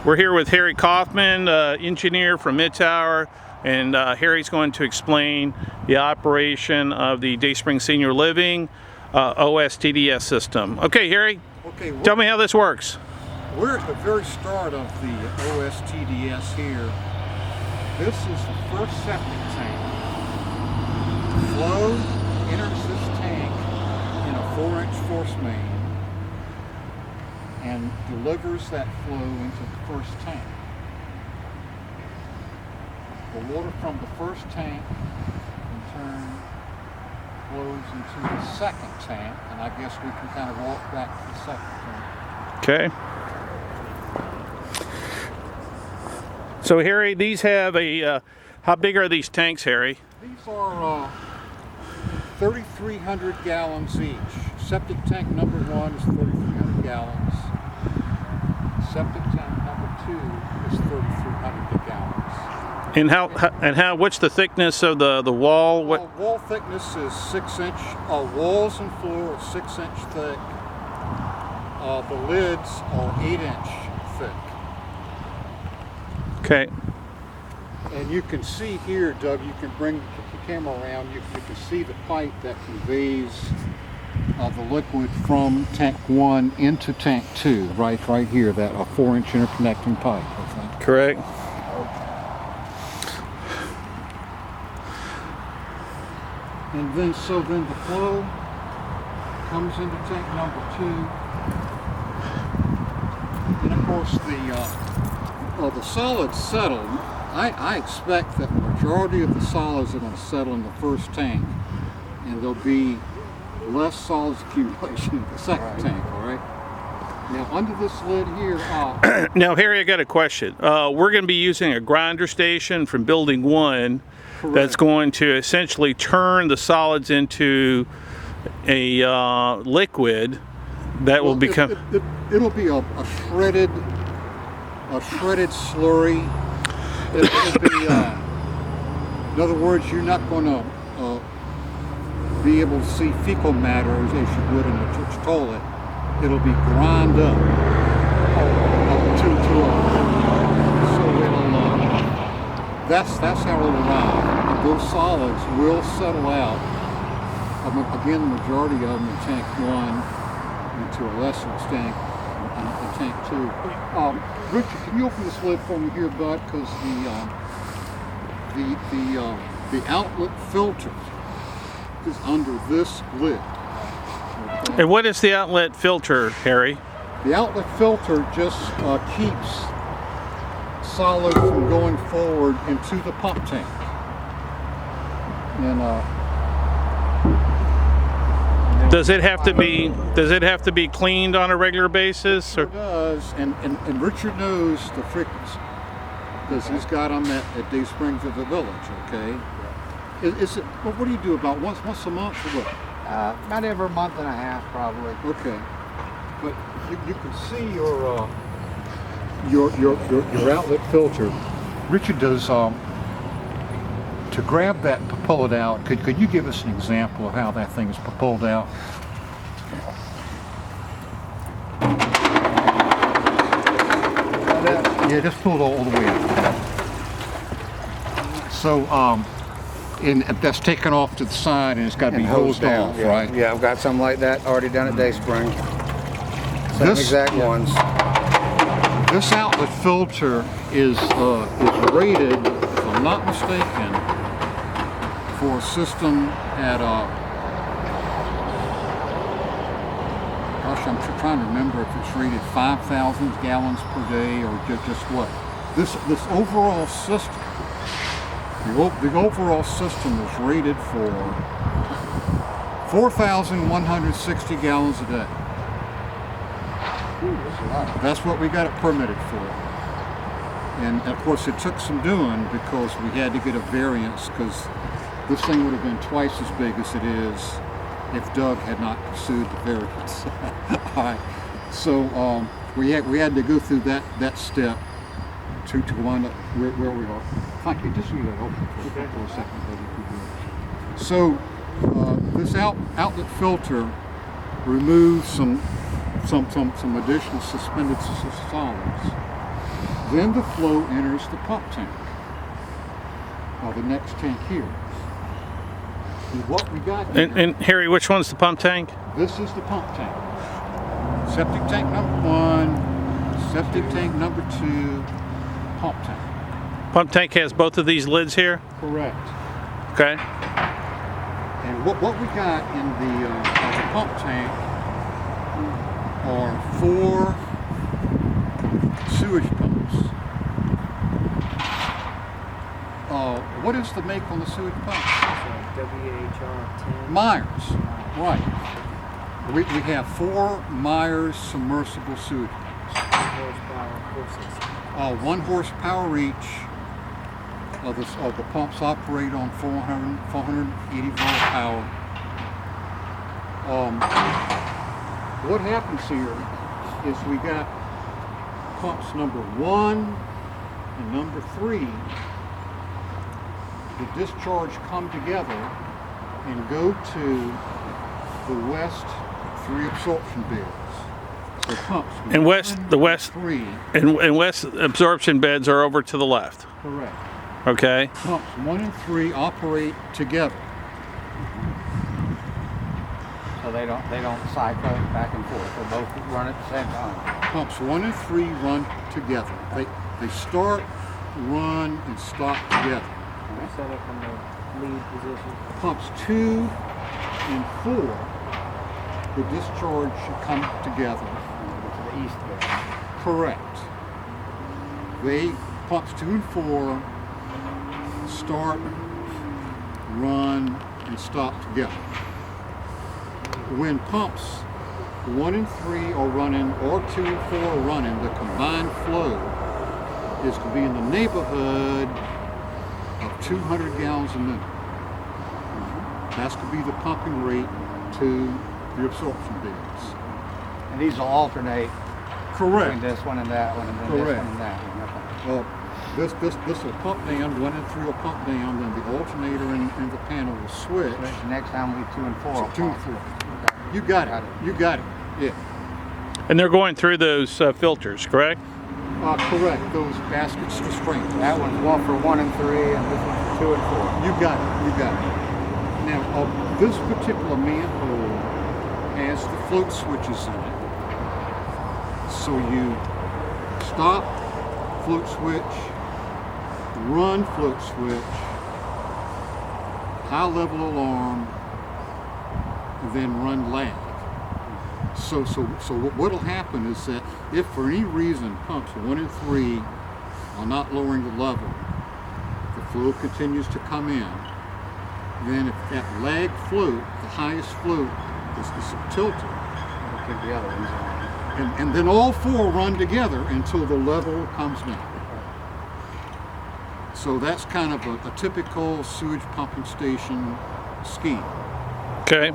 We're here with Harry Kaufman, engineer from Midtower, and Harry's going to explain the operation of the Dayspring Senior Living Ostds system. Okay, Harry, tell me how this works. We're at the very start of the Ostds here. This is the first septic tank. Flow enters this tank in a 4-inch force main and delivers that flow into the first tank. The water from the first tank in turn flows into the second tank, and I guess we can kind of walk back to the second tank. Okay. So Harry, these have a, how big are these tanks, Harry? These are 3,300 gallons each. Septic tank number 1 is 3,300 gallons. Septic tank number 2 is 3,300 gallons. And what's the thickness of the wall? Wall thickness is 6-inch. Walls and floor are 6-inch thick. The lids are 8-inch thick. Okay. And you can see here, Doug, you can bring the camera around, you can see the pipe that conveys the liquid from tank 1 into tank 2, right here, that 4-inch interconnecting pipe. Okay? Correct. And then the flow comes into tank number 2. And of course the solids settle. I expect that the majority of the solids are going to settle in the first tank, and there'll be less solids accumulation in the second tank, all right? Now under this lid here... Now Harry, I got a question. We're going to be using a grinder station from building 1 Correct. That's going to essentially turn the solids into a liquid that will become... It'll be a shredded slurry. It'll be, in other words, you're not going to be able to see fecal matter as you would in a toilet. It'll be ground up to so it'll that's how it'll arrive. And those solids will settle out. Again, the majority of them in tank 1, and to a lesser extent in tank 2. Richard, can you open this lid for me here, bud? Because the outlet filter is under this lid. Okay? And what is the outlet filter, Harry? The outlet filter just keeps solid from going forward into the pump tank. And does it have to be cleaned on a regular basis? Or? It does, and Richard knows the frequency because he's got them at Dayspring of the village. Okay, is it? Well, what do you do about once a month or what? About every month and a half, probably. Okay, but you can see your outlet filter. Richard does to grab that and pull it out. Could you give us an example of how that thing is pulled out? Yeah, just pull it all the way out. So, and that's taken off to the side and it's got to be hosed off, yeah. right? Yeah, I've got something like that already done at Dayspring. Same exact ones. This outlet filter is rated, if I'm not mistaken, for a system at gosh, I'm trying to remember if it's rated 5,000 gallons per day or just what. This overall system, the overall system is rated for 4,160 gallons a day. That's what we got it permitted for. And of course it took some doing because we had to get a variance because this thing would have been twice as big as it is if Doug had not pursued the variance. All right. So we had to go through that step to wind up where we are. If I could just leave that open for a second. So this outlet filter removes some additional suspended solids. Then the flow enters the pump tank, the next tank here. And what we got here, And Harry, which one's the pump tank? this is the pump tank. Septic tank number 1, septic tank number 2, pump tank. Pump tank has both of these lids here? Correct. Okay. And what we got in the pump tank are 4 sewage pumps. What is the make on the sewage pumps? WHR 10. Myers. Right. We have 4 Myers submersible sewage pumps. Horsepower, 460. 1 horsepower each. The pumps operate on 480 volt power. What happens here is we got pumps number 1 and number 3. The discharge come together and go to the west 3 absorption beds. So pumps And the west 3. and west absorption beds are over to the left. Correct. Okay. Pumps 1 and 3 operate together. So they don't cycle back and forth. They both run at the same time. Pumps 1 and 3 run together. They start, run, and stop together. Set up in the lead position. Pumps 2 and 4, the discharge should come together. To the east there. Correct. Pumps 2 and 4 start, run, and stop together. When pumps 1 and 3 are running, or 2 and 4 are running, the combined flow is to be in the neighborhood of 200 gallons a minute. That's to be the pumping rate to the absorption beds. And these will alternate Correct. between this one and that one, and then Correct. this one and that one. Okay. This will pump down, 1 and 3 will pump down, then the alternator and the panel will switch. The next time we 2 and 4. will 2 and pump. 4. Okay. You got it. You got it. Yeah. And they're going through those filters, correct? Correct. Those baskets to spring. That one's one for 1 and 3, and this one's 2 and 4. You got it. You got it. Now, this particular manhole has the float switches in it. So you stop, float switch, run, float switch, high level alarm, and then run lag. So what'll happen is that if for any reason pumps 1 and 3 are not lowering the level, the flow continues to come in. Then if that lag float, the highest float, is tilted, We'll keep the other ones on. and then all 4 run together until the level comes down. So that's kind of a typical sewage pumping station scheme. Okay.